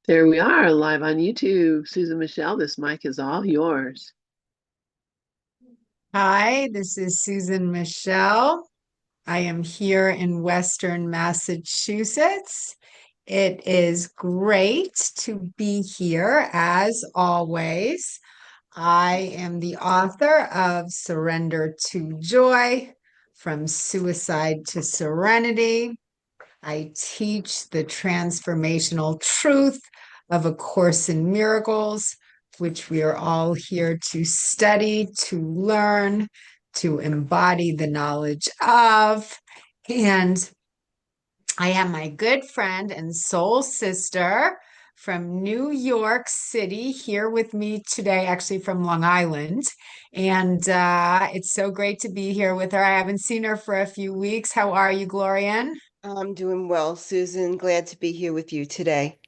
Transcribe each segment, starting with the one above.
There we are, live on YouTube. Susan Michel, this mic is all yours. Hi, this is Susan Michel. I am here in Western Massachusetts. It is great to be here as always. I am the author of Surrender to Joy, From Suicide to Serenity. I teach the transformational truth of A Course in Miracles, which we are all here to study, to learn, to embody the knowledge of. And I have my good friend and soul sister from New York City here with me today, actually from Long Island. And it's so great to be here with her. I haven't seen her for a few weeks. How are you, Glorian? I'm doing well, Susan. Glad to be here with you today.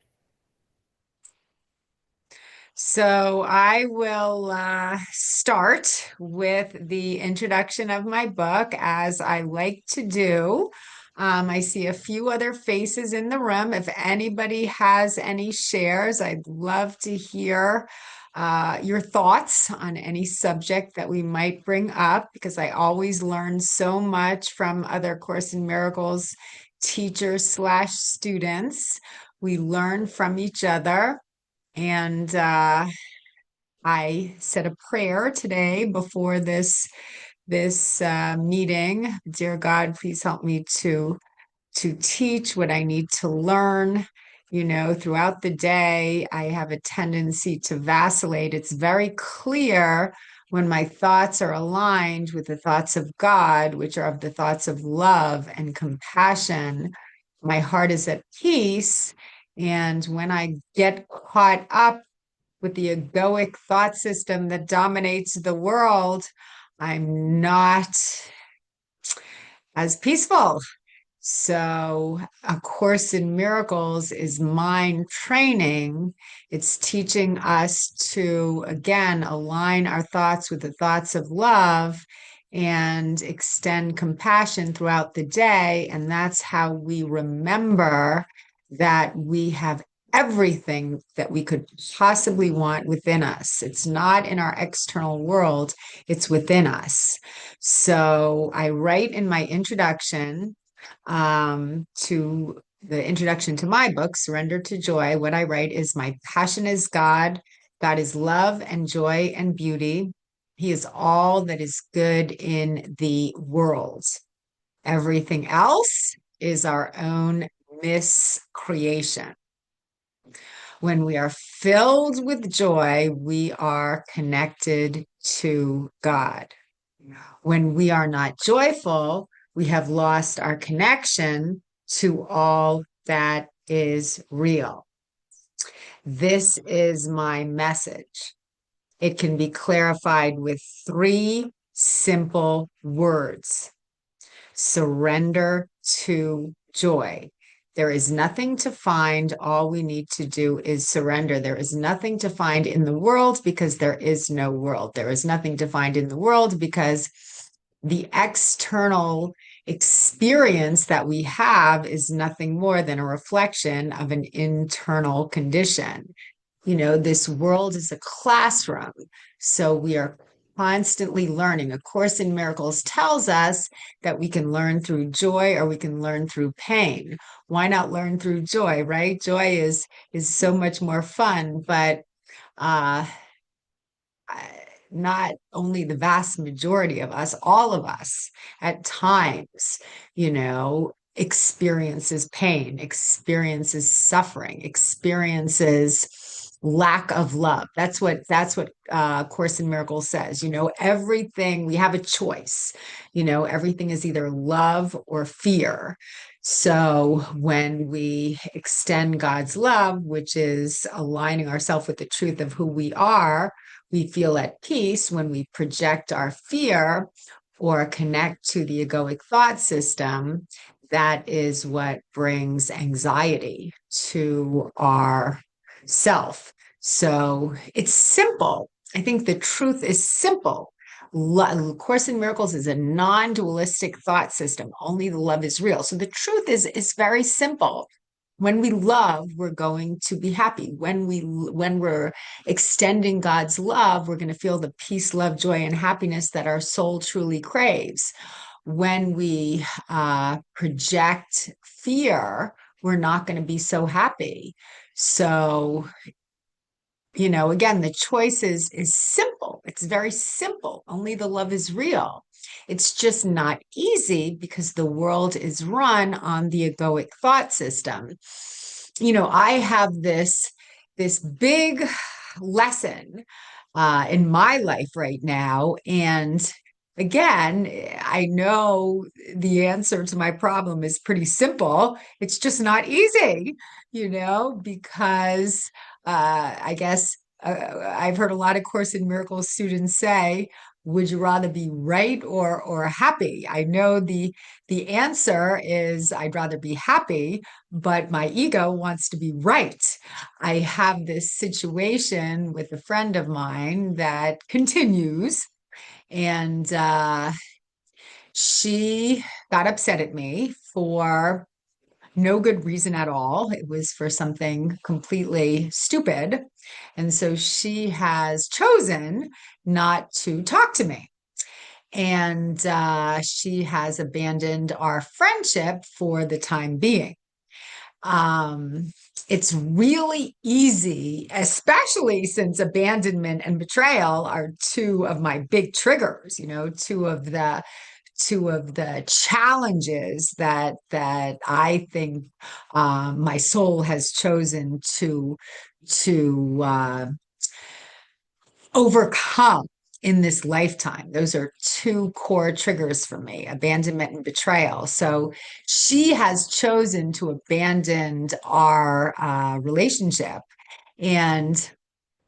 So I will start with the introduction of my book, as I like to do. I see a few other faces in the room. If anybody has any shares, I'd love to hear your thoughts on any subject that we might bring up, because I always learn so much from other Course in Miracles teachers slash students. We learn from each other. And I said a prayer today before this meeting. Dear God, please help me to teach what I need to learn. Throughout the day, I have a tendency to vacillate. It's very clear when my thoughts are aligned with the thoughts of God, which are of the thoughts of love and compassion. My heart is at peace. And when I get caught up with the egoic thought system that dominates the world, I'm not as peaceful. So, A Course in Miracles is mind training. It's teaching us to, again, align our thoughts with the thoughts of love and extend compassion throughout the day. And that's how we remember that we have everything that we could possibly want within us. It's not in our external world, it's within us. So, I write in my introduction to the introduction to my book, Surrender to Joy. What I write is, my passion is God. God is love and joy and beauty. He is all that is good in the world. Everything else is our own miscreation. When we are filled with joy, we are connected to God. When we are not joyful, we have lost our connection to all that is real. This is my message. It can be clarified with three simple words: surrender to joy. There is nothing to find. All we need to do is surrender. There is nothing to find in the world because there is no world. There is nothing to find in the world because the external experience that we have is nothing more than a reflection of an internal condition. This world is a classroom. So we are constantly learning. A Course in Miracles tells us that we can learn through joy or we can learn through pain. Why not learn through joy, right? Joy is so much more fun, but uh, not only the vast majority of us, all of us at times, experiences pain, experiences suffering, experiences lack of love. That's what Course in Miracles says. Everything, we have a choice. Everything is either love or fear. So when we extend God's love, which is aligning ourselves with the truth of who we are, we feel at peace. When we project our fear or connect to the egoic thought system, that is what brings anxiety to our self. So it's simple. I think the truth is simple. Course in Miracles is a non-dualistic thought system. Only the love is real. So the truth is very simple. When we love, we're going to be happy. When we're extending God's love, we're going to feel the peace, love, joy, and happiness that our soul truly craves. When we project fear, we're not going to be so happy. So, again, the choice is simple. It's very simple. Only the love is real. It's just not easy because the world is run on the egoic thought system. I have this big lesson in my life right now, and again, I know the answer to my problem is pretty simple. It's just not easy, because I guess I've heard a lot of Course in Miracles students say, would you rather be right or happy? I know the answer is I'd rather be happy, but my ego wants to be right. I have this situation with a friend of mine that continues, and she got upset at me for no good reason at all. It was for something completely stupid. And so she has chosen not to talk to me. And she has abandoned our friendship for the time being. It's really easy, especially since abandonment and betrayal are two of my big triggers, two of the challenges that I think my soul has chosen to overcome in this lifetime. Those are two core triggers for me, abandonment and betrayal. So she has chosen to abandon our relationship. And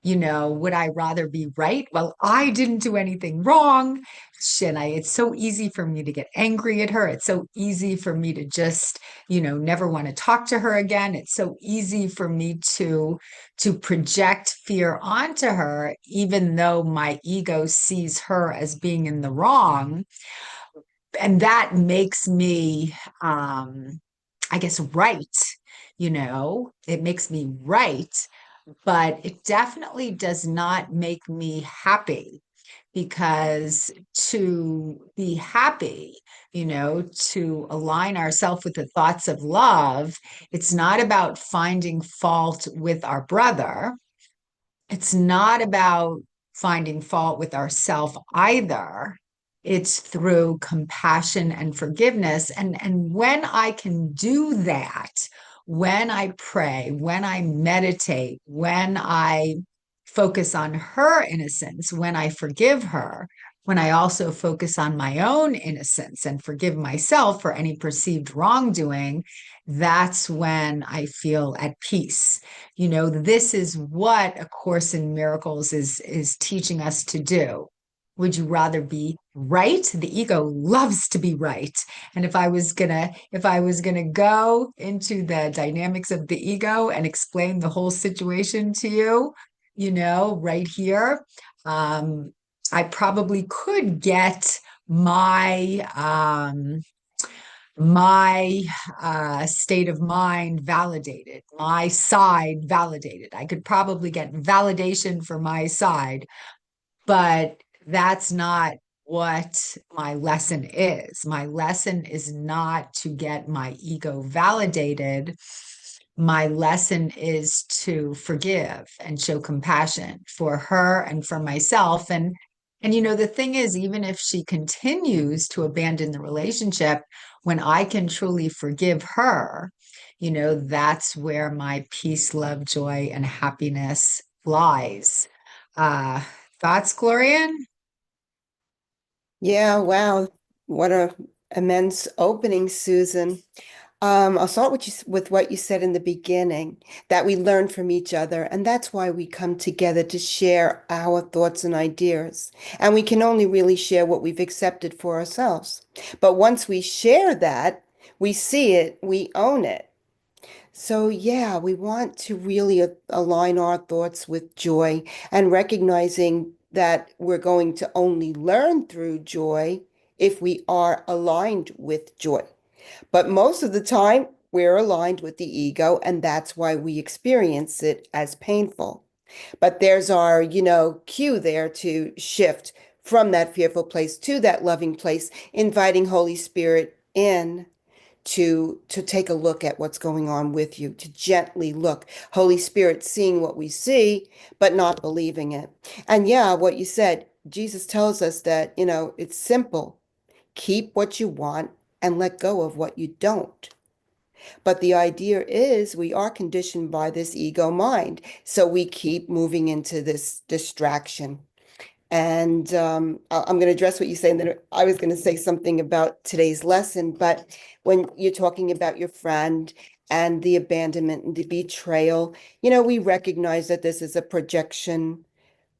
would I rather be right? Well, I didn't do anything wrong. It's so easy for me to get angry at her. It's so easy for me to just, never want to talk to her again. It's so easy for me to project fear onto her, even though my ego sees her as being in the wrong. And that makes me, I guess, right. It makes me right, but it definitely does not make me happy, because to be happy, to align ourselves with the thoughts of love, it's not about finding fault with our brother. It's not about finding fault with ourself either. It's through compassion and forgiveness. And when I can do that, when I pray, when I meditate, when I focus on her innocence, when I forgive her, when I also focus on my own innocence and forgive myself for any perceived wrongdoing, that's when I feel at peace. This is what A Course in Miracles is teaching us to do. Would you rather be right? The ego loves to be right. And if I was gonna go into the dynamics of the ego and explain the whole situation to you, right here, I probably could get my state of mind validated, my side validated. I could probably get validation for my side, but that's not what my lesson is. My lesson is not to get my ego validated. My lesson is to forgive and show compassion for her and for myself. And the thing is, even if she continues to abandon the relationship, when I can truly forgive her, that's where my peace, love, joy, and happiness lies. Uh, Thoughts, Glorian? Yeah, wow. What a immense opening, Susan. I'll start with what you said in the beginning, that we learn from each other, and that's why we come together to share our thoughts and ideas. And we can only really share what we've accepted for ourselves. But once we share that, we see it, we own it. So, yeah, we want to really align our thoughts with joy and recognizing that we're going to only learn through joy if we are aligned with joy. But most of the time, we're aligned with the ego, and that's why we experience it as painful. But there's our, cue there to shift from that fearful place to that loving place, inviting Holy Spirit in to take a look at what's going on with you, to gently look. Holy Spirit seeing what we see, but not believing it. And yeah, what you said, Jesus tells us that, it's simple. Keep what you want and let go of what you don't. But the idea is we are conditioned by this ego mind. So we keep moving into this distraction. And I'm going to address what you say, and then I was going to say something about today's lesson. But when you're talking about your friend and the abandonment and the betrayal, we recognize that this is a projection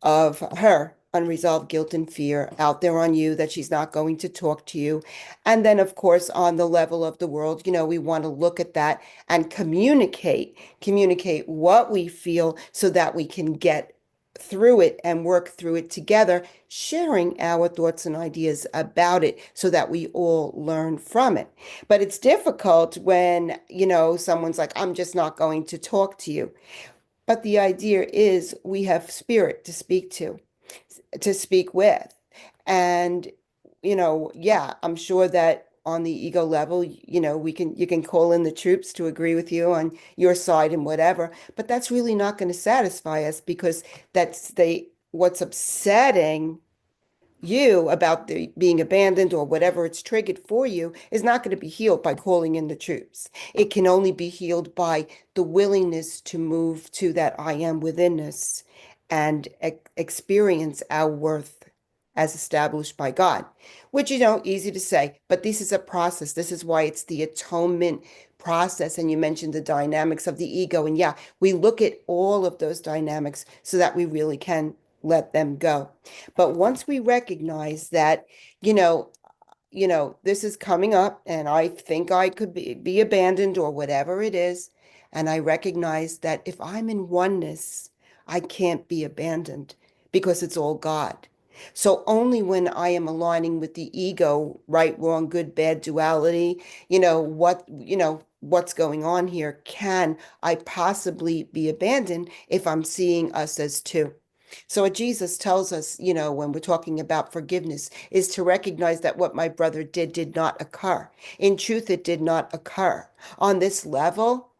of her unresolved guilt and fear out there on you, that she's not going to talk to you. And then, of course, on the level of the world, we want to look at that and communicate what we feel so that we can get through it and work through it together, sharing our thoughts and ideas about it so that we all learn from it. But it's difficult when, someone's like, I'm just not going to talk to you. But the idea is we have spirit to speak with. And, yeah, I'm sure that on the ego level, you can call in the troops to agree with you on your side and whatever, but that's really not going to satisfy us, because what's upsetting you about the being abandoned or whatever it's triggered for you is not going to be healed by calling in the troops. It can only be healed by the willingness to move to that I am withinness and experience our worth as established by God, which, easy to say, but this is a process. This is why it's the atonement process. And you mentioned the dynamics of the ego. And yeah, we look at all of those dynamics so that we really can let them go. But once we recognize that, you know, this is coming up and I think I could be abandoned or whatever it is, and I recognize that if I'm in oneness, I can't be abandoned because it's all God. So only when I am aligning with the ego, right, wrong, good, bad duality, what's going on here, can I possibly be abandoned if I'm seeing us as two. So what Jesus tells us, when we're talking about forgiveness, is to recognize that what my brother did not occur. In truth, it did not occur. On this level,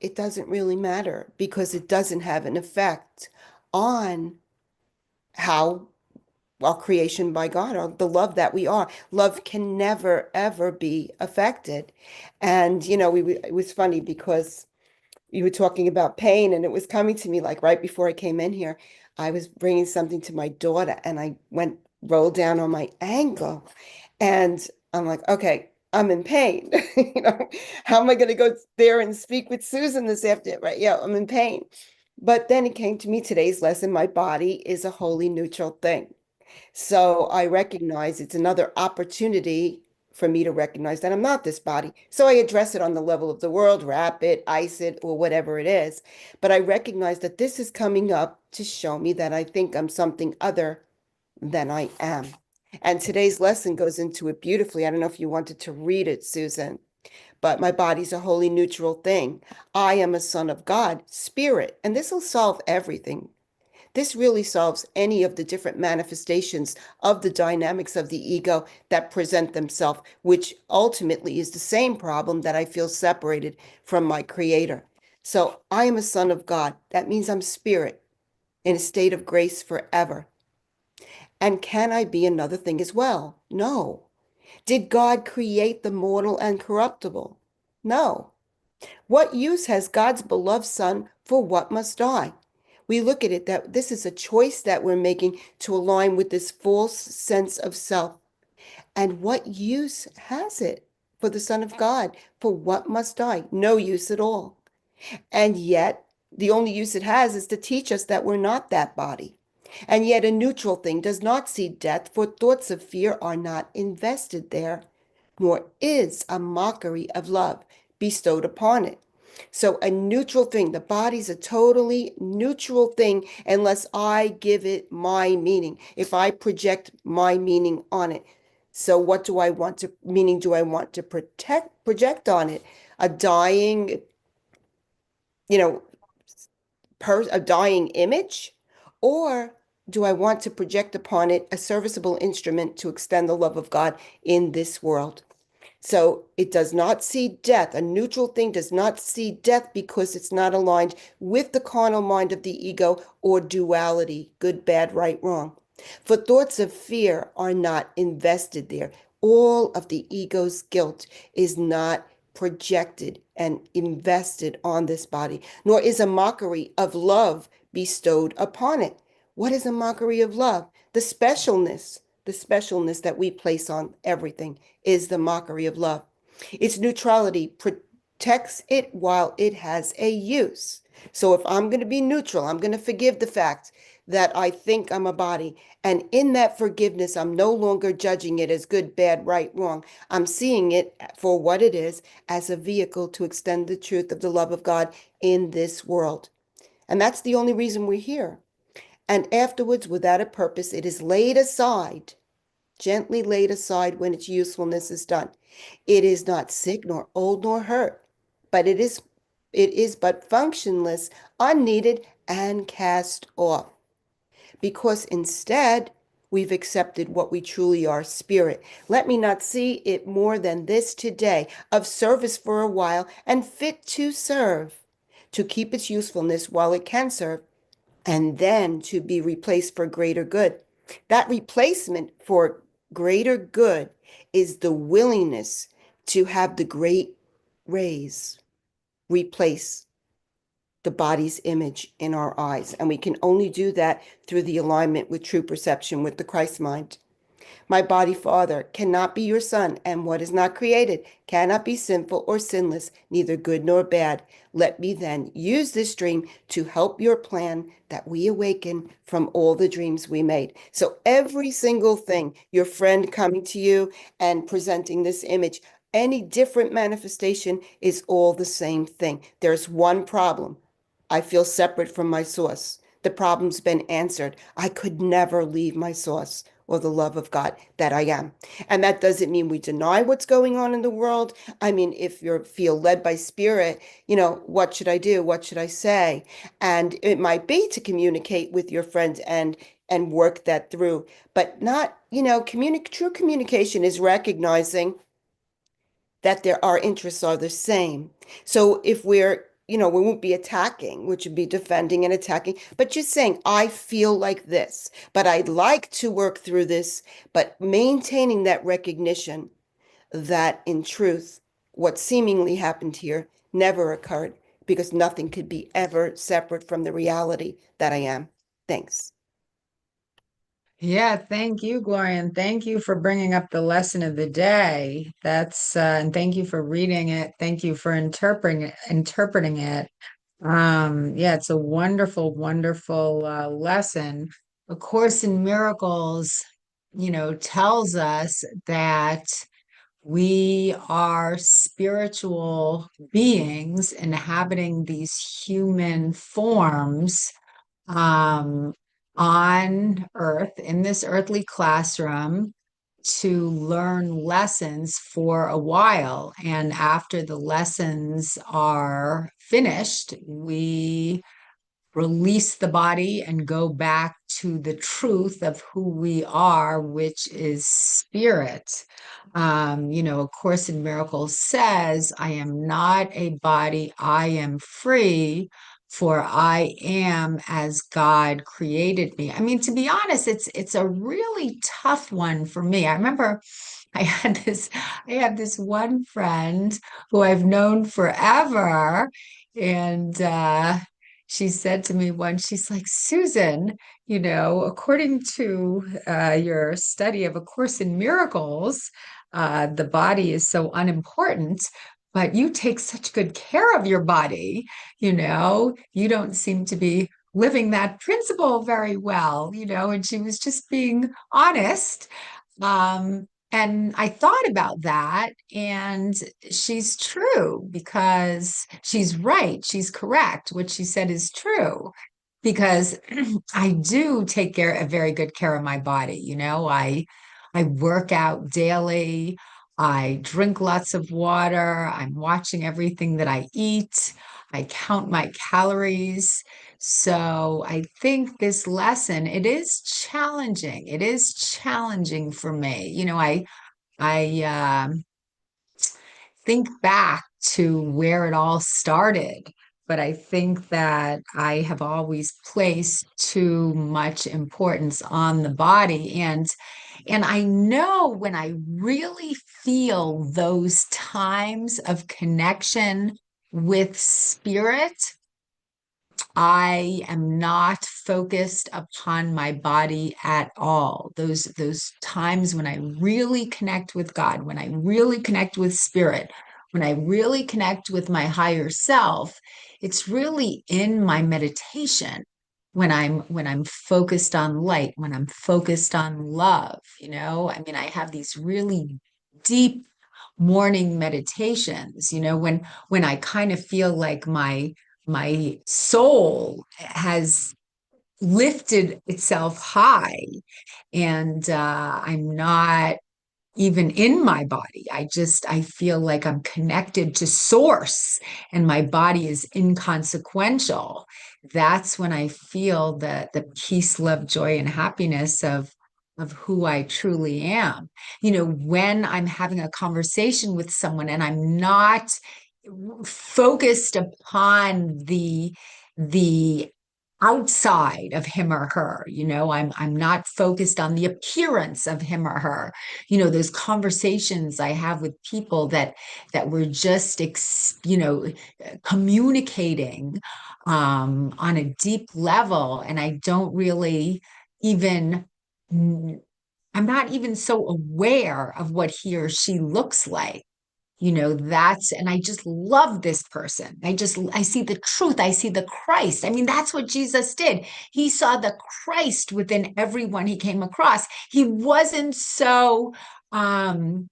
it doesn't really matter because it doesn't have an effect on how, well, creation by God, or the love that we are. Love can never, ever be affected. And, it was funny because you were talking about pain, and it was coming to me like right before I came in here. I was bringing something to my daughter and I rolled down on my ankle, and I'm like, okay, I'm in pain. How am I going to go there and speak with Susan this afternoon? Right? Yeah, I'm in pain. But then it came to me, today's lesson, my body is a wholly neutral thing. So I recognize it's another opportunity for me to recognize that I'm not this body. So I address it on the level of the world, wrap it, ice it, or whatever it is. But I recognize that this is coming up to show me that I think I'm something other than I am. And today's lesson goes into it beautifully. I don't know if you wanted to read it, Susan, but my body's a wholly neutral thing. I am a son of God, spirit, and this will solve everything. This really solves any of the different manifestations of the dynamics of the ego that present themselves, which ultimately is the same problem that I feel separated from my creator. So I am a son of God. That means I'm spirit in a state of grace forever. And can I be another thing as well? No. Did God create the mortal and corruptible? No. What use has God's beloved Son for what must die? We look at it that this is a choice that we're making to align with this false sense of self. And what use has it for the Son of God? For what must die? No use at all. And yet, the only use it has is to teach us that we're not that body. And yet, a neutral thing does not see death, for thoughts of fear are not invested there, nor is a mockery of love bestowed upon it. So a neutral thing, the body's a totally neutral thing unless I give it my meaning, if I project my meaning on it. So what do I want to, meaning do I want to project on it? a dying, you know, a dying image? Or do I want to project upon it a serviceable instrument to extend the love of God in this world? So it does not see death. A neutral thing does not see death because it's not aligned with the carnal mind of the ego or duality, good, bad, right, wrong. For thoughts of fear are not invested there. All of the ego's guilt is not projected and invested on this body, nor is a mockery of love bestowed upon it. What is a mockery of love? The specialness that we place on everything is the mockery of love. Its neutrality protects it while it has a use. So if I'm going to be neutral, I'm going to forgive the fact that I think I'm a body. And in that forgiveness, I'm no longer judging it as good, bad, right, wrong. I'm seeing it for what it is, as a vehicle to extend the truth of the love of God in this world. And that's the only reason we're here. And afterwards, without a purpose, it is laid aside, gently laid aside when its usefulness is done. It is not sick, nor old, nor hurt, but it is but functionless, unneeded, and cast off. Because instead, we've accepted what we truly are, spirit. Let me not see it more than this today, of service for a while, and fit to serve, to keep its usefulness while it can serve, and then to be replaced for greater good. That replacement for greater good is the willingness to have the great rays replace the body's image in our eyes. And we can only do that through the alignment with true perception with the Christ mind. My body, Father, cannot be your son, and what is not created cannot be sinful or sinless, neither good nor bad. Let me then use this dream to help your plan that we awaken from all the dreams we made. So every single thing, your friend coming to you and presenting this image, any different manifestation is all the same thing. There's one problem. I feel separate from my source. The problem's been answered. I could never leave my source or the love of God that I am. And that doesn't mean we deny what's going on in the world. I mean, if you feel led by spirit, what should I do? What should I say? And it might be to communicate with your friends and work that through, but not, true communication is recognizing that our interests are the same. So if we won't be attacking, which would be defending and attacking, but just saying, I feel like this, but I'd like to work through this, but maintaining that recognition that in truth, what seemingly happened here never occurred because nothing could be ever separate from the reality that I am. Thanks. Yeah, thank you, Gloria, and thank you for bringing up the lesson of the day. And thank you for reading it. Thank you for interpreting it. Yeah, it's a wonderful, wonderful lesson. A Course in Miracles, tells us that we are spiritual beings inhabiting these human forms um, on earth in this earthly classroom to learn lessons for a while. And after the lessons are finished, we release the body and go back to the truth of who we are, which is spirit. A Course in Miracles says, I am not a body, I am free, for I am as God created me. I mean, to be honest, it's a really tough one for me. I remember I have this one friend who I've known forever, and she said to me once, she's like, Susan, according to your study of A Course in Miracles, the body is so unimportant, but you take such good care of your body, you don't seem to be living that principle very well, and she was just being honest. And I thought about that, and she's true because she's right. She's correct. What she said is true because I do take a very good care of my body. I work out daily. I drink lots of water. I'm watching everything that I eat. I count my calories. So I think this lesson, it is challenging. It is challenging for me. I think back to where it all started, but I think that I have always placed too much importance on the body. And I know when I really feel those times of connection with spirit, I am not focused upon my body at all. Those times when I really connect with God, when I really connect with spirit, when I really connect with my higher self, it's really in my meditation when I'm focused on light, when I'm focused on love, I mean, I have these really deep morning meditations, when I kind of feel like my soul has lifted itself high and I'm not even in my body. I feel like I'm connected to source and my body is inconsequential. That's when I feel the peace, love, joy, and happiness of who I truly am. When I'm having a conversation with someone and I'm not focused upon the outside of him or her, I'm not focused on the appearance of him or her. Those conversations I have with people that we're just communicating on a deep level, and I don't really even I'm not even so aware of what he or she looks like. And I just love this person. I see the truth. I see the Christ. I mean, that's what Jesus did. He saw the Christ within everyone he came across. He wasn't so um,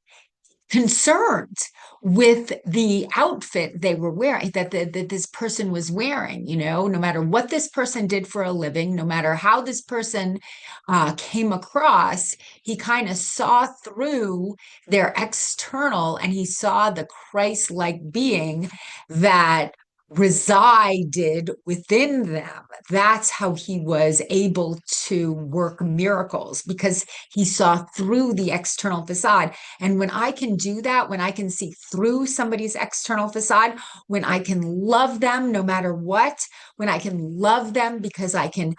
concerned with the outfit they were wearing, that this person was wearing, no matter what this person did for a living, no matter how this person came across, he kind of saw through their external and he saw the Christ-like being that resided within them. That's how he was able to work miracles, because he saw through the external facade. And when I can do that, when I can see through somebody's external facade, when I can love them no matter what, when I can love them because I can,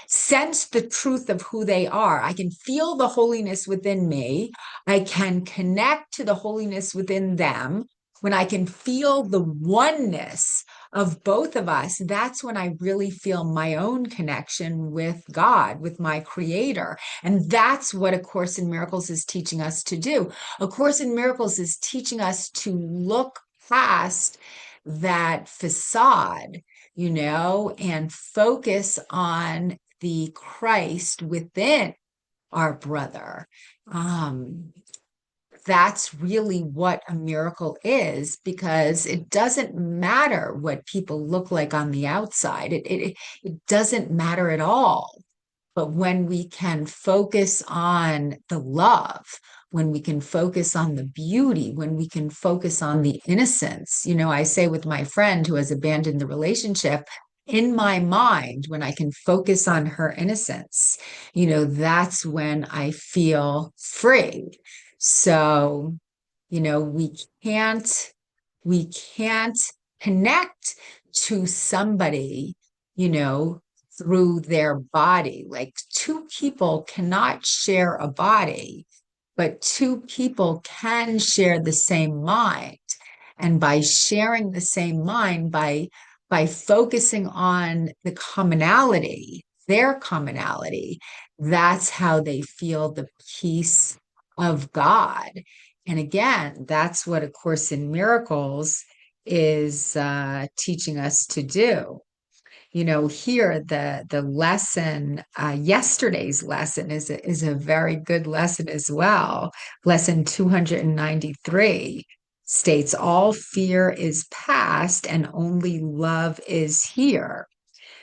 sense the truth of who they are. I can feel the holiness within me. I can connect to the holiness within them. When I can feel the oneness of both of us, that's when I really feel my own connection with God, with my creator. And that's what A Course in Miracles is teaching us to do. A Course in Miracles is teaching us to look past that facade, and focus on the Christ within our brother. That's really what a miracle is, because it doesn't matter what people look like on the outside. It doesn't matter at all. But when we can focus on the love, when we can focus on the beauty, when we can focus on the innocence, I say with my friend who has abandoned the relationship, in my mind, when I can focus on her innocence, that's when I feel free. So, we can't connect to somebody, through their body. Like, two people cannot share a body, but two people can share the same mind. And by sharing the same mind, by focusing on the commonality, their commonality, that's how they feel the peace of God. And again, that's what A Course in Miracles is teaching us to do. Here the lesson, yesterday's lesson is a very good lesson as well. Lesson 293 states, all fear is past and only love is here.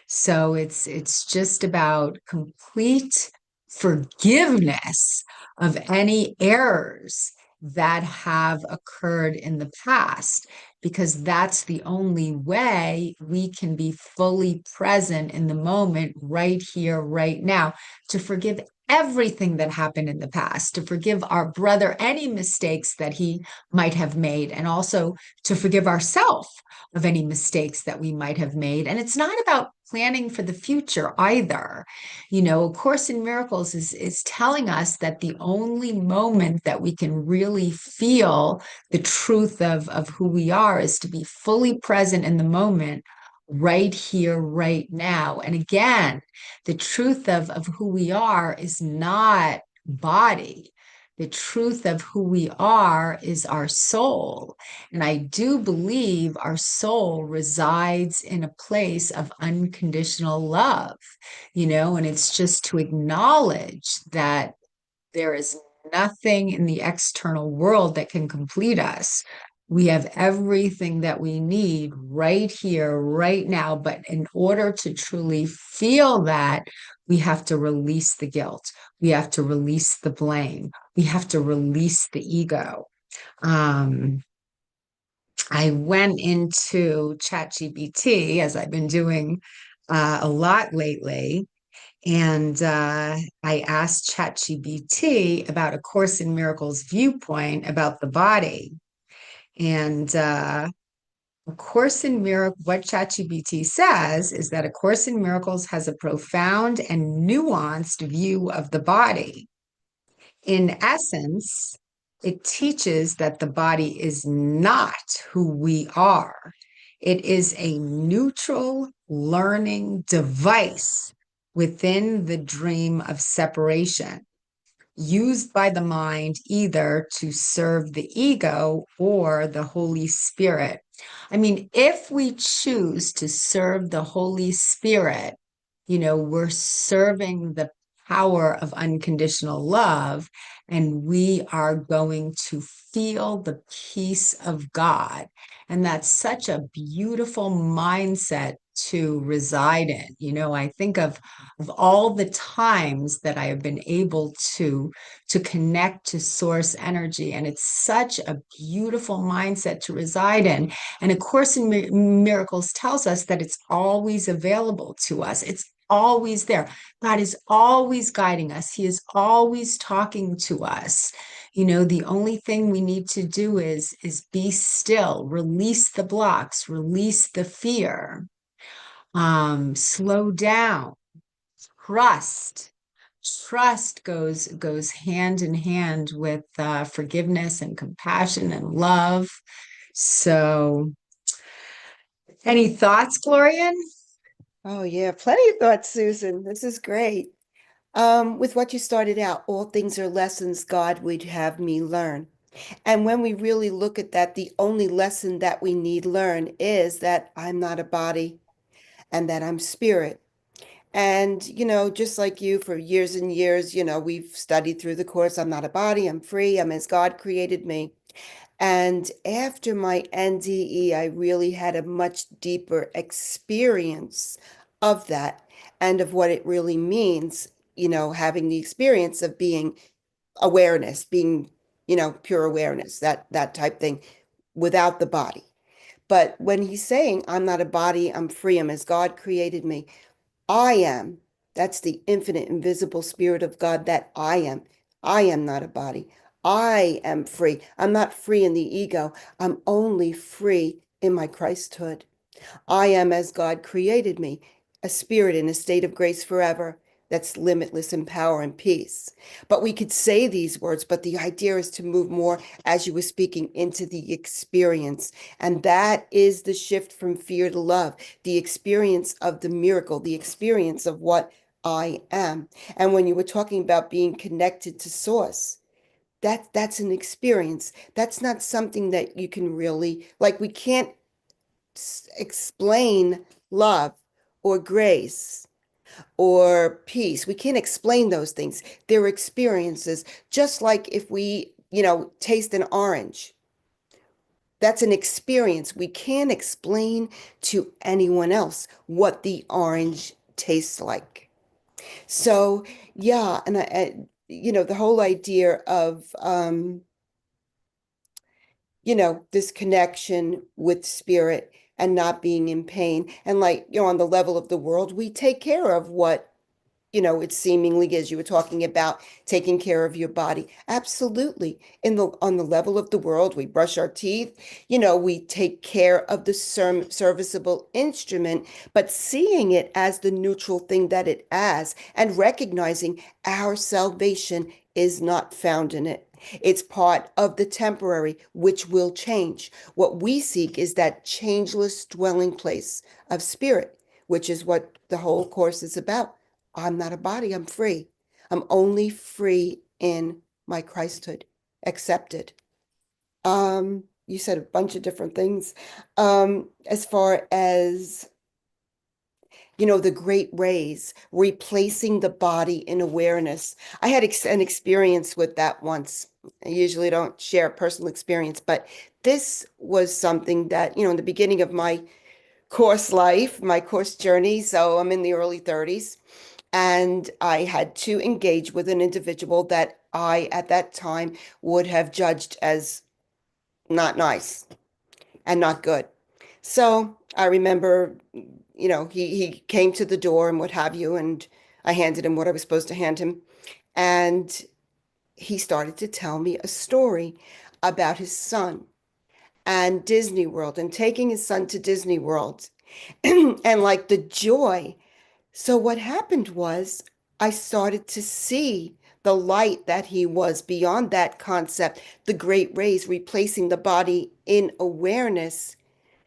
So it's just about complete forgiveness of any errors that have occurred in the past, because that's the only way we can be fully present in the moment, right here, right now, to forgive everything that happened in the past, to forgive our brother any mistakes that he might have made, and also to forgive ourselves of any mistakes that we might have made. And it's not about planning for the future either. You know, A Course in Miracles is telling us that the only moment that we can really feel the truth of who we are is to be fully present in the moment, right here, right now. And again, the truth of who we are is not body. The truth of who we are is our soul. And I do believe our soul resides in a place of unconditional love, and it's just to acknowledge that there is nothing in the external world that can complete us. We have everything that we need right here, right now. But in order to truly feel that, we have to release the guilt. We have to release the blame. We have to release the ego. Um, I went into ChatGPT, as I've been doing a lot lately, and I asked ChatGPT about A Course in Miracles viewpoint about the body. And A Course in Miracles, what ChatGPT says is that A Course in Miracles has a profound and nuanced view of the body. In essence, it teaches that the body is not who we are. It is a neutral learning device within the dream of separation, used by the mind either to serve the ego or the Holy Spirit. I mean, if we choose to serve the Holy Spirit, we're serving the power of unconditional love, and we are going to feel the peace of God. And that's such a beautiful mindset to reside in. I think of all the times that I have been able to connect to source energy, and it's such a beautiful mindset to reside in. And A Course in Miracles tells us that it's always available to us. It's always there. God is always guiding us. He is always talking to us. The only thing we need to do is be still, release the blocks, release the fear, slow down, trust. Trust goes hand in hand with forgiveness and compassion and love. So, any thoughts, Glorian? Oh, yeah, plenty of thoughts, Susan. This is great. With what you started out, all things are lessons God would have me learn. And when we really look at that, the only lesson that we need learn is that I'm not a body and that I'm spirit. And, just like you for years and years, we've studied through the course. I'm not a body, I'm free, I'm as God created me. And after my NDE, I really had a much deeper experience of that and of what it really means, having the experience of being awareness, being, pure awareness, that type thing without the body. But when he's saying, I'm not a body, I'm free, I'm as God created me, I am. That's the infinite, invisible spirit of God that I am. I am not a body. I am free. I'm not free in the ego. I'm only free in my Christhood. I am as God created me, a spirit in a state of grace forever that's limitless in power and peace. But we could say these words, but the idea is to move more, as you were speaking, into the experience. And that is the shift from fear to love, the experience of the miracle, the experience of what I am. And when you were talking about being connected to source, that's an experience. That's not something that you can really, like, we can't explain love or grace or peace. We can't explain those things. They're experiences. Just like if we, taste an orange, that's an experience. We can't explain to anyone else what the orange tastes like. So, yeah, and the whole idea of, this connection with spirit and not being in pain. And like, on the level of the world, we take care of what it's seemingly, as you were talking about, taking care of your body. Absolutely. On the level of the world, we brush our teeth, we take care of the serviceable instrument, but seeing it as the neutral thing that it is and recognizing our salvation is not found in it. It's part of the temporary, which will change. What we seek is that changeless dwelling place of spirit, which is what the whole course is about. I'm not a body, I'm free. I'm only free in my Christhood, accepted. You said a bunch of different things. As far as, the great rays, replacing the body in awareness. I had an experience with that once. I usually don't share personal experience, but this was something that, in the beginning of my course life, my course journey, so I'm in the early 30s. And I had to engage with an individual that I, at that time, would have judged as not nice and not good. So I remember, he came to the door and what have you, and I handed him what I was supposed to hand him. And he started to tell me a story about his son and Disney World and taking his son to Disney World and like the joy. So what happened was I started to see the light that he was beyond that concept, the great rays replacing the body in awareness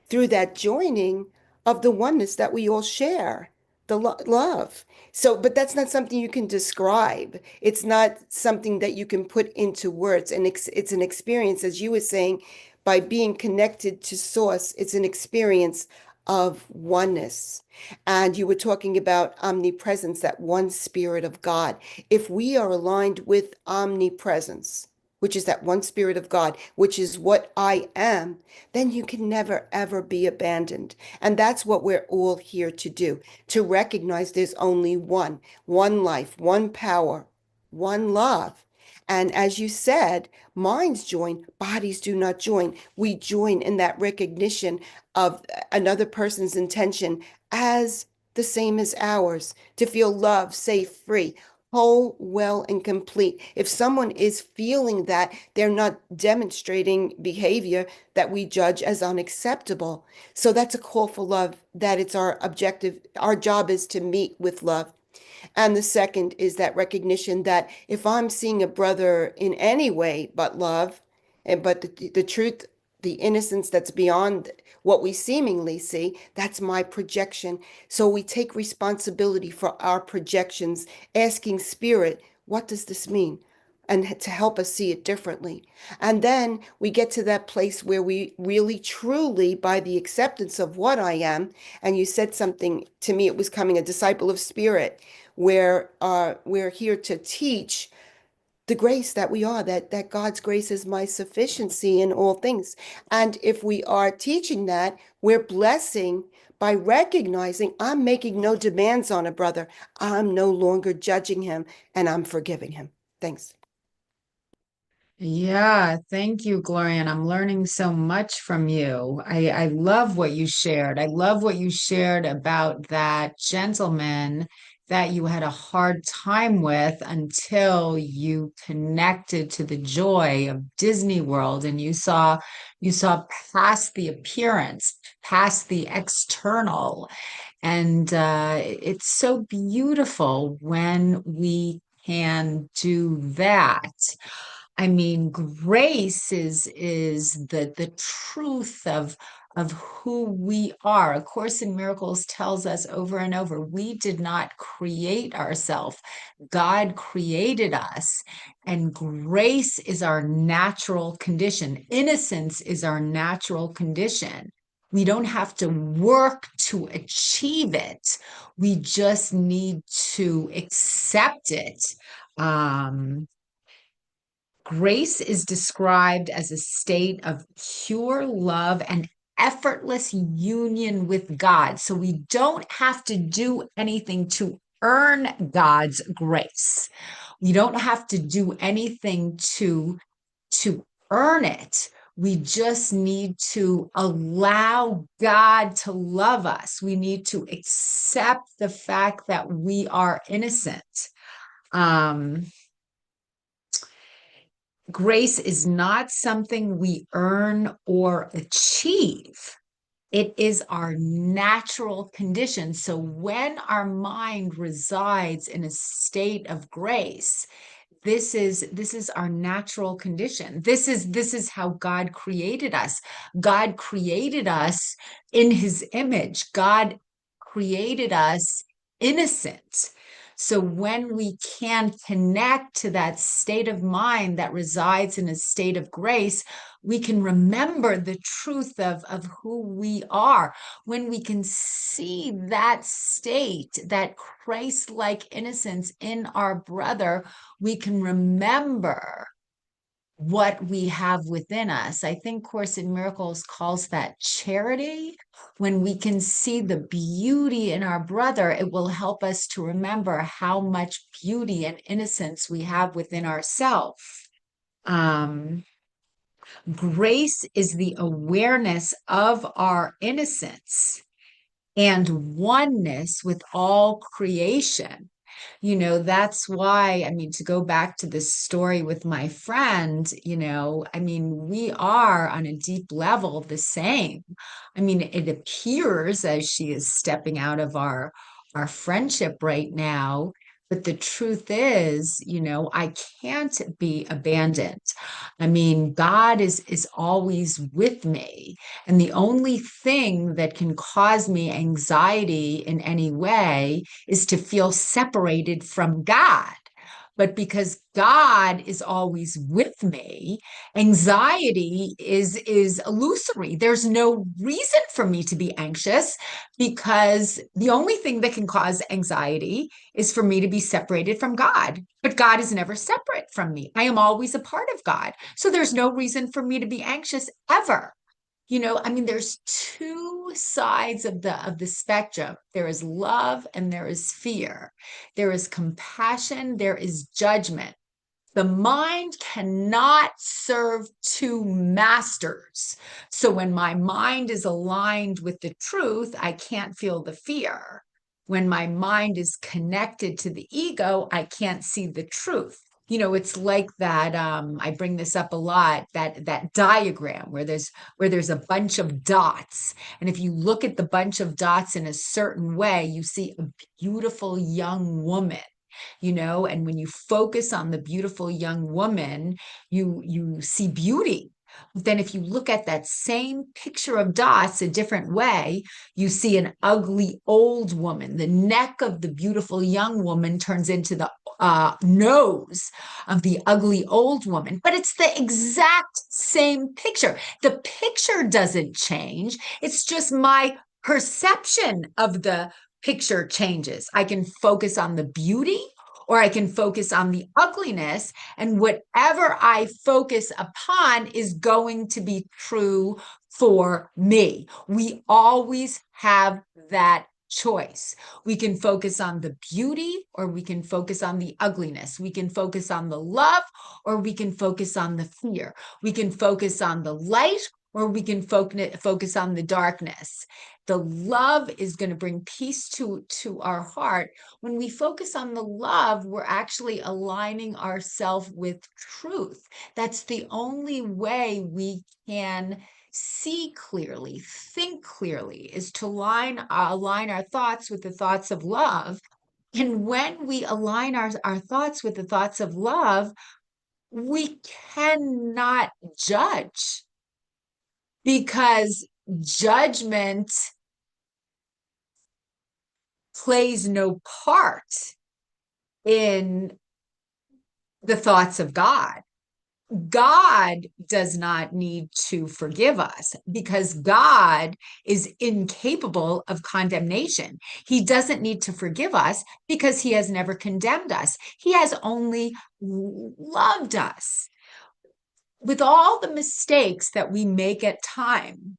through that joining of the oneness that we all share, the love. So, but that's not something you can describe. It's not something that you can put into words. And it's an experience, as you were saying, by being connected to source, it's an experience of oneness. And you were talking about omnipresence, that one spirit of God. If we are aligned with omnipresence, which is that one spirit of God, which is what I am, then you can never, ever be abandoned. And that's what we're all here to do, to recognize there's only one life, one power, one love. And as you said, minds join, bodies do not join. We join in that recognition of another person's intention as the same as ours, to feel loved, safe, free, whole, well, and complete. If someone is feeling that, they're not demonstrating behavior that we judge as unacceptable. So that's a call for love, that it's our objective. Our job is to meet with love. And the second is that recognition that if I'm seeing a brother in any way but love, and but the truth, the innocence that's beyond what we seemingly see, that's my projection. So we take responsibility for our projections, asking spirit, what does this mean? And to help us see it differently. And then we get to that place where we really, truly, by the acceptance of what I am, and you said something to me, it was coming a disciple of spirit, where we're here to teach the grace that we are, that God's grace is my sufficiency in all things. And if we are teaching that, we're blessing by recognizing I'm making no demands on a brother. I'm no longer judging him and I'm forgiving him. Thanks. Yeah, thank you, Gloria. And I'm learning so much from you. I love what you shared. I love what you shared about that gentleman that you had a hard time with until you connected to the joy of Disney World and you saw past the appearance, past the external. And it's so beautiful when we can do that. I mean, grace is the truth of who we are. A Course in Miracles tells us over and over, we did not create ourselves. God created us, and grace is our natural condition. Innocence is our natural condition. We don't have to work to achieve it. We just need to accept it. Um, Grace is described as a state of pure love and effortless union with God. So we don't have to do anything to earn God's grace. We don't have to do anything to earn it. We just need to allow God to love us. We need to accept the fact that we are innocent. Grace is not something we earn or achieve. It is our natural condition. So when our mind resides in a state of grace, this is our natural condition. This is how God created us. God created us in his image. God created us innocent. So when we can connect to that state of mind that resides in a state of grace, we can remember the truth of who we are. When we can see that state, that Christ-like innocence in our brother, we can remember what we have within us. I think Course in Miracles calls that charity. When we can see the beauty in our brother, it will help us to remember how much beauty and innocence we have within ourselves. Grace is the awareness of our innocence and oneness with all creation. That's why, to go back to this story with my friend, we are on a deep level the same. It appears as she is stepping out of our friendship right now, but the truth is, I can't be abandoned. God is always with me. And the only thing that can cause me anxiety in any way is to feel separated from God. But because God is always with me, anxiety is illusory. There's no reason for me to be anxious because the only thing that can cause anxiety is for me to be separated from God. But God is never separate from me. I am always a part of God. So there's no reason for me to be anxious ever. There's two sides of the spectrum. There is love and there is fear. There is compassion, there is judgment. The mind cannot serve two masters. So when my mind is aligned with the truth, I can't feel the fear. When my mind is connected to the ego, I can't see the truth. It's like that. I bring this up a lot, that diagram where there's a bunch of dots. And if you look at the bunch of dots in a certain way, you see a beautiful young woman. And when you focus on the beautiful young woman, you see beauty. But then if you look at that same picture of dots a different way, you see an ugly old woman. The neck of the beautiful young woman turns into the nose of the ugly old woman, but it's the exact same picture. The picture doesn't change. It's just my perception of the picture changes. I can focus on the beauty or I can focus on the ugliness, and whatever I focus upon is going to be true for me. We always have that choice. We can focus on the beauty or we can focus on the ugliness. We can focus on the love or we can focus on the fear. We can focus on the light or we can focus on the darkness. The love is going to bring peace to our heart. When we focus on the love, we're actually aligning ourselves with truth. That's the only way we can see clearly, think clearly, is to align our thoughts with the thoughts of love. And when we align our thoughts with the thoughts of love, we cannot judge, because judgment plays no part in the thoughts of God. God does not need to forgive us because God is incapable of condemnation. He doesn't need to forgive us because he has never condemned us. He has only loved us. With all the mistakes that we make at time,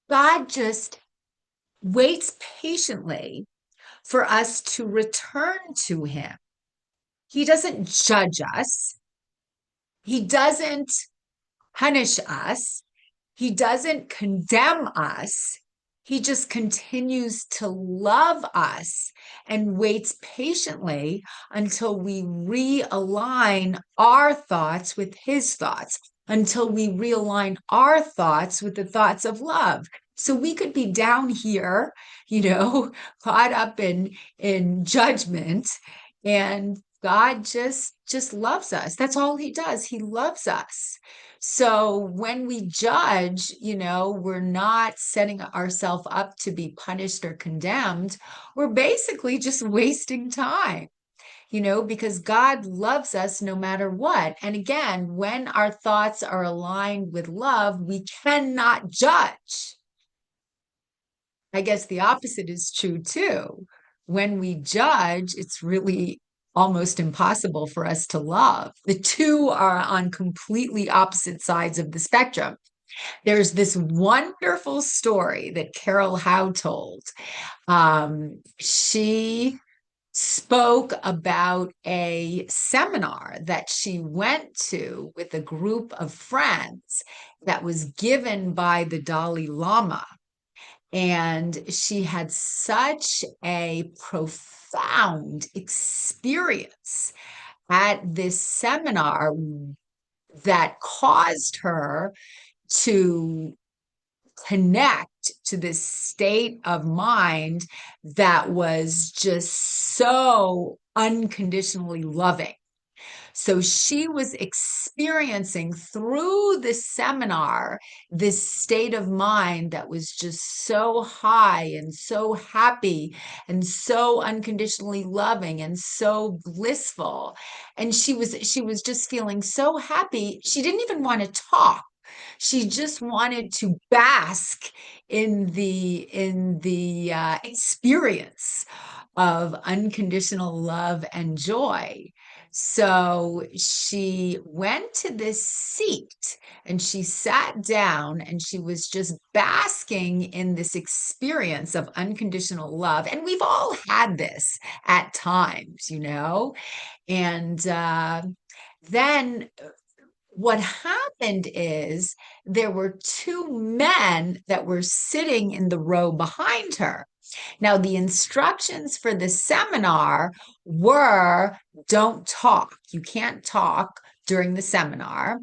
God just waits patiently for us to return to him. He doesn't judge us. He doesn't punish us. He doesn't condemn us. He just continues to love us and waits patiently until we realign our thoughts with his thoughts, until we realign our thoughts with the thoughts of love. So we could be down here, caught up in judgment, and God just loves us. That's all he does. He loves us. So when we judge, we're not setting ourselves up to be punished or condemned. We're basically just wasting time, because God loves us no matter what. And again, when our thoughts are aligned with love, we cannot judge. I guess the opposite is true too. When we judge, it's really almost impossible for us to love. The two are on completely opposite sides of the spectrum. There's this wonderful story that Carol Howe told. She spoke about a seminar that she went to with a group of friends that was given by the Dalai Lama. And she had such a profound experience at this seminar that caused her to connect to this state of mind that was just so unconditionally loving. So she was experiencing through this seminar this state of mind that was just so high and so happy and so unconditionally loving and so blissful. And she was just feeling so happy. She didn't even want to talk. She just wanted to bask in the experience of unconditional love and joy. So she went to this seat and she sat down and she was just basking in this experience of unconditional love. And we've all had this at times, And then what happened is there were two men that were sitting in the row behind her. Now, the instructions for the seminar were don't talk. You can't talk during the seminar.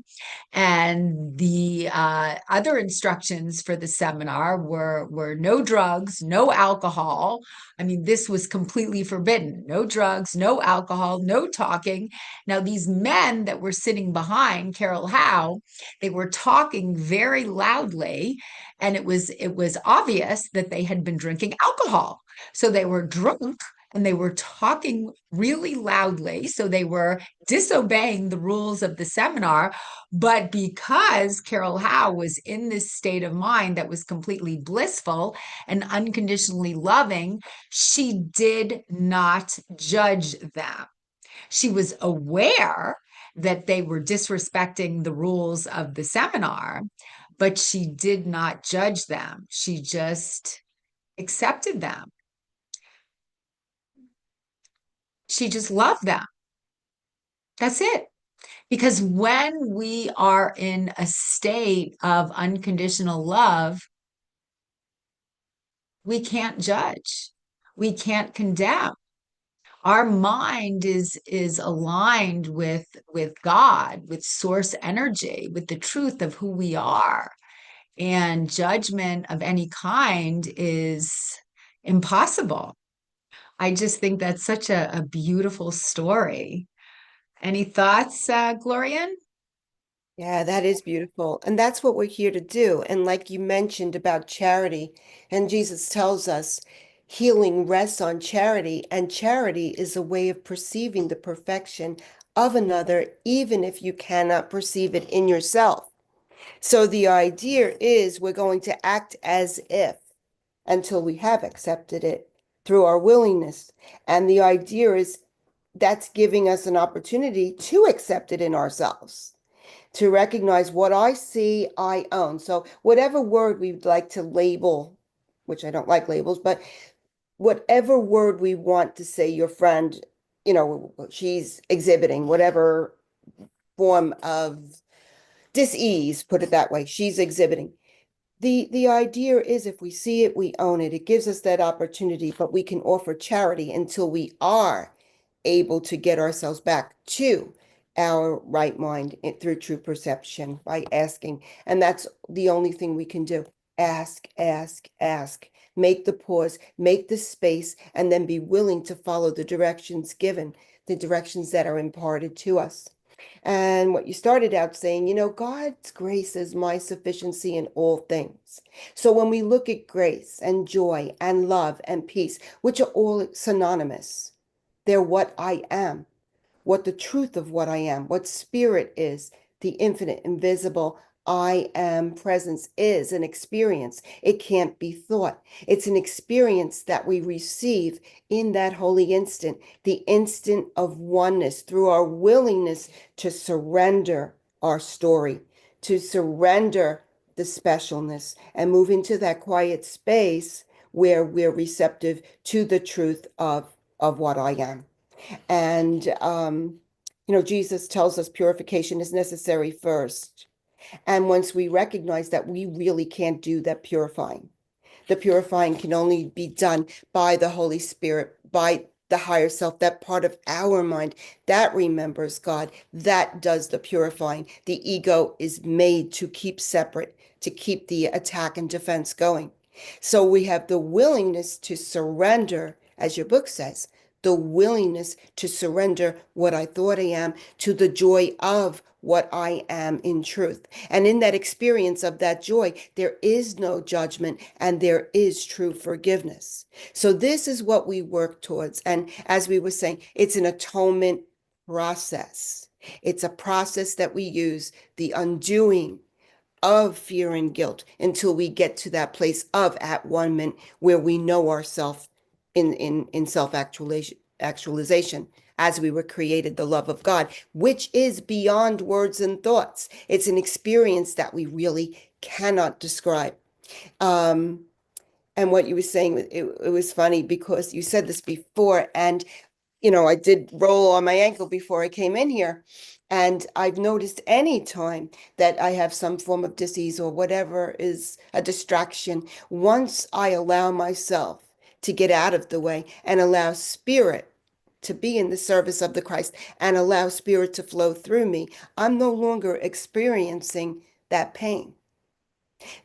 And the other instructions for the seminar were no drugs, no alcohol. I mean, this was completely forbidden. No drugs, no alcohol, no talking. Now, these men that were sitting behind Carol Howe, they were talking very loudly, and it was obvious that they had been drinking alcohol. So they were drunk and they were talking really loudly. So they were disobeying the rules of the seminar. But because Carol Howe was in this state of mind that was completely blissful and unconditionally loving, she did not judge them. She was aware that they were disrespecting the rules of the seminar, but she did not judge them. She just accepted them. She just loved them. That's it. Because when we are in a state of unconditional love, we can't judge. We can't condemn. Our mind is aligned with God, with source energy, with the truth of who we are. And judgment of any kind is impossible. I just think that's such a beautiful story. Any thoughts, Glorian? Yeah, that is beautiful. And that's what we're here to do. And like you mentioned about charity, and Jesus tells us healing rests on charity, and charity is a way of perceiving the perfection of another, even if you cannot perceive it in yourself. So the idea is we're going to act as if until we have accepted it through our willingness. And the idea is that's giving us an opportunity to accept it in ourselves, to recognize what I see, I own. So whatever word we'd like to label, which I don't like labels, but whatever word we want to say your friend, she's exhibiting whatever form of dis-ease, put it that way, she's exhibiting. The idea is if we see it, we own it. It gives us that opportunity, but we can offer charity until we are able to get ourselves back to our right mind through true perception by asking. And that's the only thing we can do. Ask, ask, ask. Make the pause, make the space, and then be willing to follow the directions given, the directions that are imparted to us. And what you started out saying, God's grace is my sufficiency in all things. So when we look at grace and joy and love and peace, which are all synonymous, they're what I am, what the truth of what I am, what spirit is, the infinite, invisible, I am presence is an experience. It can't be thought. It's an experience that we receive in that holy instant, the instant of oneness through our willingness to surrender our story, to surrender the specialness and move into that quiet space where we're receptive to the truth of what I am. And, Jesus tells us purification is necessary first. And once we recognize that we really can't do that purifying, the purifying can only be done by the Holy Spirit, by the higher self, that part of our mind that remembers God, that does the purifying. The ego is made to keep separate, to keep the attack and defense going. So we have the willingness to surrender, as your book says, the willingness to surrender what I thought I am to the joy of what I am in truth. And in that experience of that joy, there is no judgment and there is true forgiveness. So this is what we work towards. And as we were saying, it's an atonement process. It's a process that we use, the undoing of fear and guilt until we get to that place of at-one-ment where we know ourselves in self-actualization as we were created, the love of God, which is beyond words and thoughts. It's an experience that we really cannot describe. And what you were saying, it was funny because you said this before, and I did roll on my ankle before I came in here. And I've noticed any time that I have some form of disease or whatever is a distraction, once I allow myself to get out of the way and allow spirit to be in the service of the Christ and allow spirit to flow through me, I'm no longer experiencing that pain.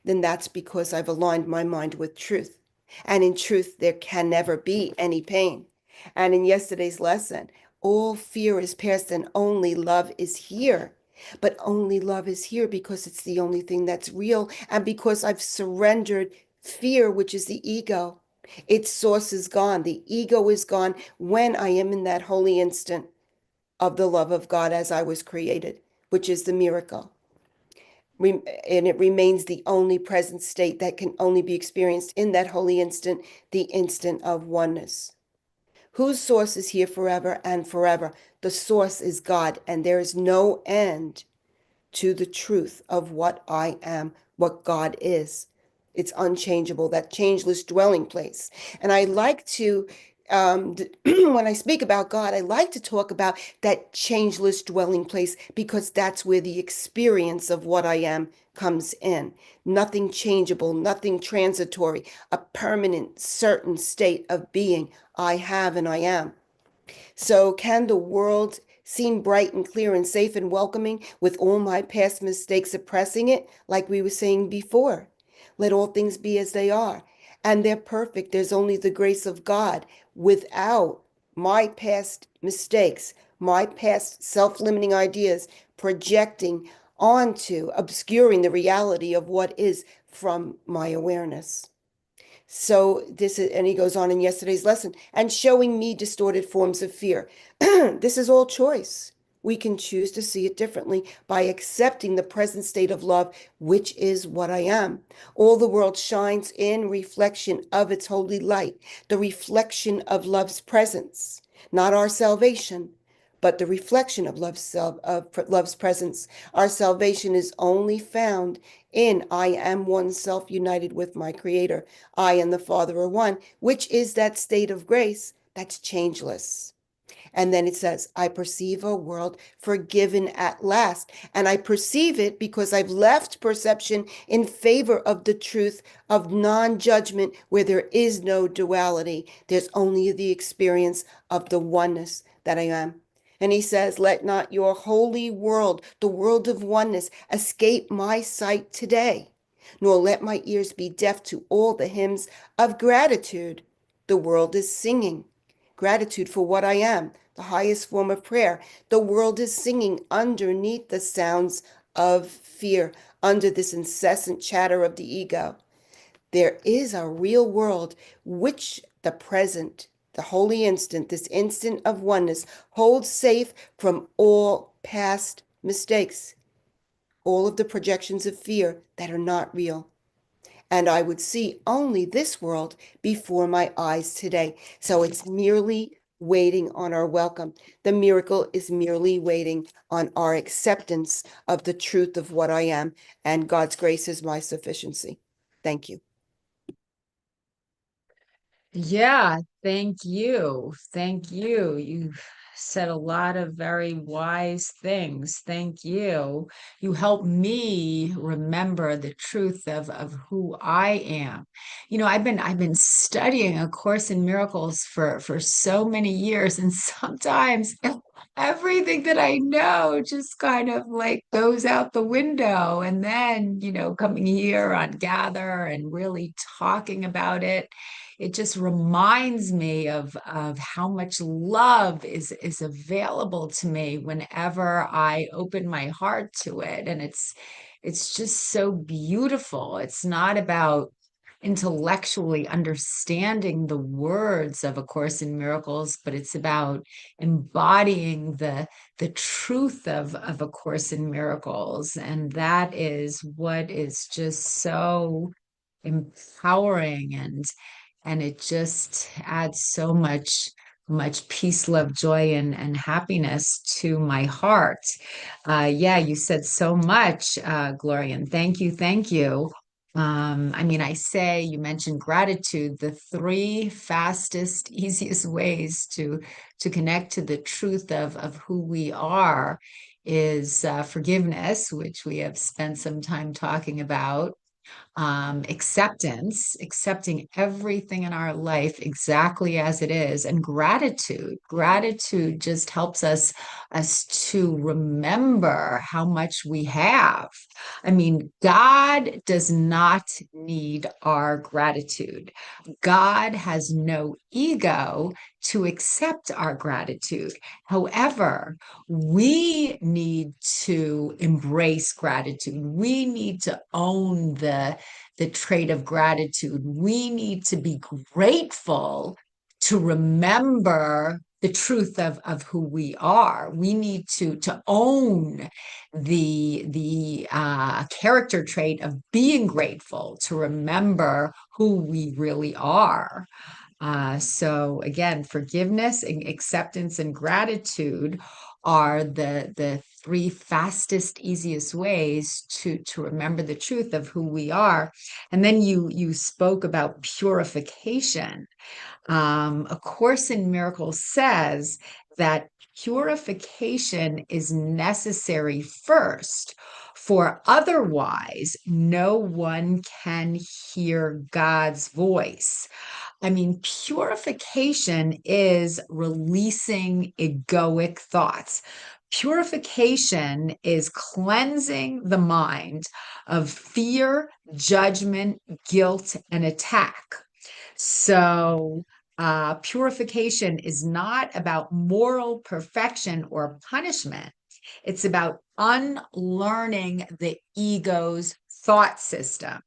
Then that's because I've aligned my mind with truth. And in truth, there can never be any pain. And in yesterday's lesson, all fear is past and only love is here. But only love is here because it's the only thing that's real and because I've surrendered fear, which is the ego. Its source is gone. The ego is gone when I am in that holy instant of the love of God as I was created, which is the miracle. And it remains the only present state that can only be experienced in that holy instant, the instant of oneness. Whose source is here forever and forever? The source is God, and there is no end to the truth of what I am, what God is. It's unchangeable, that changeless dwelling place. And I like to, when I speak about God, I like to talk about that changeless dwelling place because that's where the experience of what I am comes in. Nothing changeable, nothing transitory, a permanent, certain state of being. I have and I am. So can the world seem bright and clear and safe and welcoming with all my past mistakes suppressing it, like we were saying before? Let all things be as they are. And they're perfect. There's only the grace of God without my past mistakes, my past self-limiting ideas projecting onto, obscuring the reality of what is from my awareness. So this is, and he goes on in yesterday's lesson, and showing me distorted forms of fear. This is all choice. We can choose to see it differently by accepting the present state of love, which is what I am. All the world shines in reflection of its holy light, the reflection of love's presence, not our salvation, but the reflection of love's presence. Our salvation is only found in I am one self united with my Creator. I and the Father are one, which is that state of grace that's changeless. And then it says, I perceive a world forgiven at last. And I perceive it because I've left perception in favor of the truth of non-judgment, where there is no duality. There's only the experience of the oneness that I am. And he says, let not your holy world, the world of oneness, escape my sight today, nor let my ears be deaf to all the hymns of gratitude the world is singing. Gratitude for what I am, the highest form of prayer. The world is singing underneath the sounds of fear, under this incessant chatter of the ego. There is a real world which the present, the holy instant, this instant of oneness, holds safe from all past mistakes, all of the projections of fear that are not real. And I would see only this world before my eyes today. So it's merely waiting on our welcome. The miracle is merely waiting on our acceptance of the truth of what I am, and God's grace is my sufficiency. Thank you. Yeah, thank you. Thank you. You said a lot of very wise things. Thank you. You helped me remember the truth of who I am. You know, I've been studying A Course in Miracles for so many years, and sometimes everything that I know just kind of like goes out the window. And then, coming here on Gather and really talking about it just reminds me of how much love is available to me whenever I open my heart to it. And it's just so beautiful. It's not about intellectually understanding the words of A Course in Miracles, but it's about embodying the truth of A Course in Miracles. And that is what is just so empowering, and it just adds so much peace, love, joy, and happiness to my heart. Yeah, you said so much, Gloria, and thank you, thank you. I mean, you mentioned gratitude, the three fastest, easiest ways to connect to the truth of who we are is forgiveness, which we have spent some time talking about, acceptance, accepting everything in our life exactly as it is, and gratitude. Gratitude just helps us to remember how much we have. I mean, God does not need our gratitude. God has no ego to accept our gratitude. However, we need to embrace gratitude. We need to own the trait of gratitude. We need to be grateful to remember the truth of who we are. We need to own the character trait of being grateful, to remember who we really are. So again, forgiveness and acceptance and gratitude are the three fastest, easiest ways to remember the truth of who we are. And then you spoke about purification. A Course in Miracles says that purification is necessary first, for otherwise no one can hear God's voice. I mean, purification is releasing egoic thoughts. Purification is cleansing the mind of fear, judgment, guilt, and attack. So, purification is not about moral perfection or punishment. It's about unlearning the ego's thought system.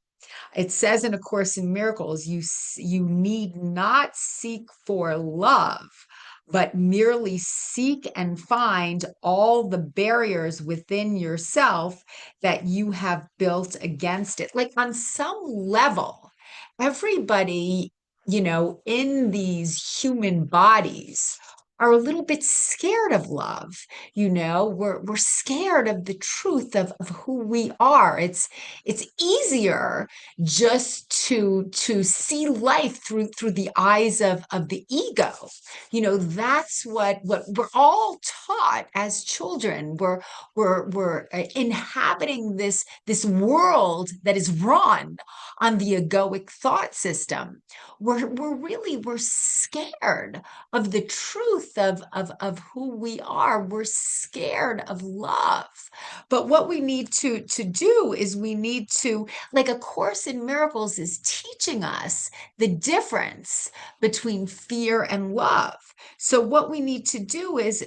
It says in A Course in Miracles, you need not seek for love, but merely seek and find all the barriers within yourself that you have built against it. Like on some level, everybody, in these human bodies are a little bit scared of love. We're scared of the truth of who we are. It's easier just to see life through the eyes of the ego. That's what we're all taught as children. We're inhabiting this world that is run on the egoic thought system. We're scared of the truth of who we are. We're scared of love. But what we need to do is we need to, like A Course in Miracles is teaching us the difference between fear and love. So what we need to do is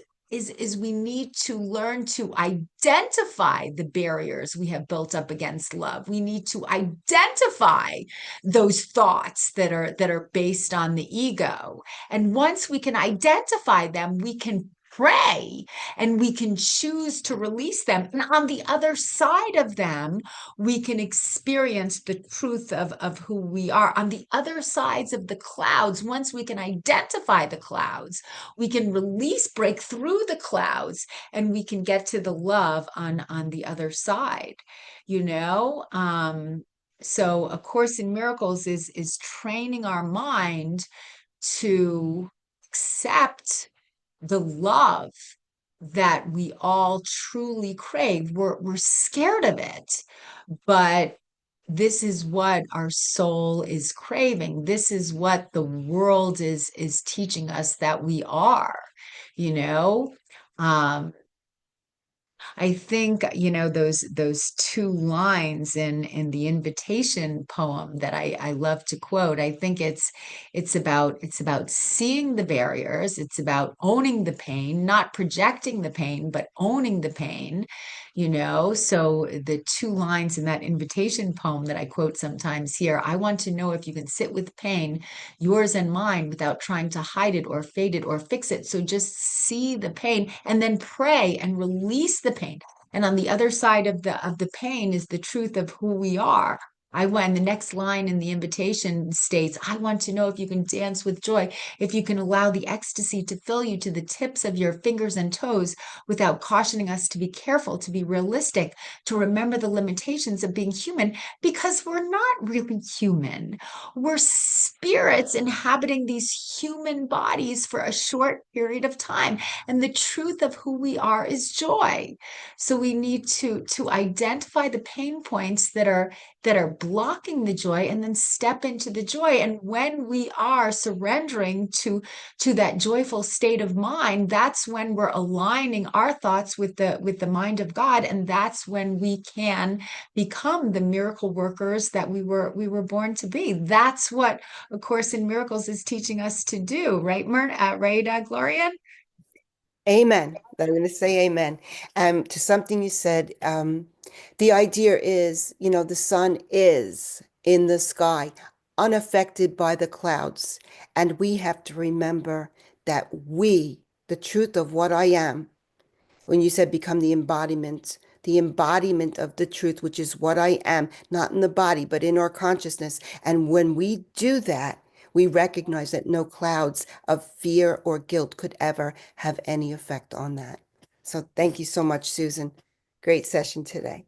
we need to learn to identify the barriers we have built up against love. We need to identify those thoughts that are based on the ego. And once we can identify them, we can pray and we can choose to release them. And on the other side of them, we can experience the truth of who we are. On the other sides of the clouds, once we can identify the clouds, we can break through the clouds, and we can get to the love on the other side. you know so A Course in Miracles is training our mind to accept the love that we all truly crave. We're scared of it, but this is what our soul is craving. This is what the world is teaching us that we are, you know. I think, those two lines in the invitation poem that I love to quote. I think it's about seeing the barriers. It's about owning the pain, not projecting the pain, but owning the pain. So the two lines in that invitation poem that I quote sometimes here: I want to know if you can sit with pain, yours and mine, without trying to hide it or fade it or fix it. So just see the pain and then pray and release the pain. And on the other side of the pain is the truth of who we are. The next line in the invitation states, I want to know if you can dance with joy, if you can allow the ecstasy to fill you to the tips of your fingers and toes, without cautioning us to be careful, to be realistic, to remember the limitations of being human, because we're not really human. We're spirits inhabiting these human bodies for a short period of time. And the truth of who we are is joy. So we need to identify the pain points that are blocking the joy, and then step into the joy. And when we are surrendering to that joyful state of mind, that's when we're aligning our thoughts with the mind of God, and that's when we can become the miracle workers that we were born to be. That's what A Course in Miracles is teaching us to do, right, Myrna? Right, Gloria? Amen. I'm going to say amen. To something you said, the idea is, the sun is in the sky, unaffected by the clouds. And we have to remember that the truth of what I am, when you said become the embodiment of the truth, which is what I am, not in the body, but in our consciousness. And when we do that, we recognize that no clouds of fear or guilt could ever have any effect on that. So thank you so much, Susan. Great session today.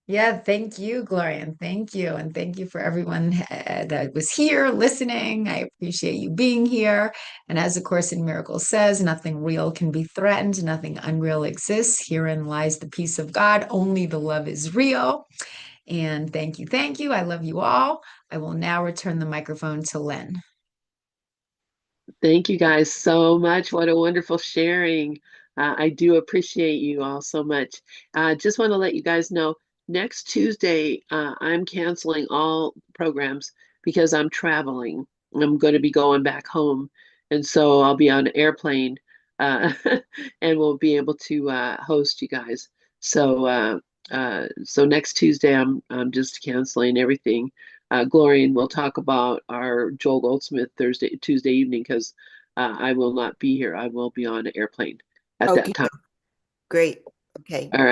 Yeah, thank you, Gloria, and thank you. And thank you for everyone that was here listening. I appreciate you being here. And as A Course in Miracles says, nothing real can be threatened, nothing unreal exists. Herein lies the peace of God. Only the love is real. And thank you, thank you. I love you all. I will now return the microphone to Lynn. Thank you guys so much. What a wonderful sharing. I do appreciate you all so much. Just want to let you guys know, next Tuesday, I'm canceling all programs because I'm traveling. I'm going to be going back home. And so I'll be on an airplane and we'll be able to host you guys. So next Tuesday, I'm just canceling everything. Gloria, we'll talk about our Joel Goldsmith Tuesday evening, because I will not be here. I will be on an airplane at that Okay, time. great. Okay. All right.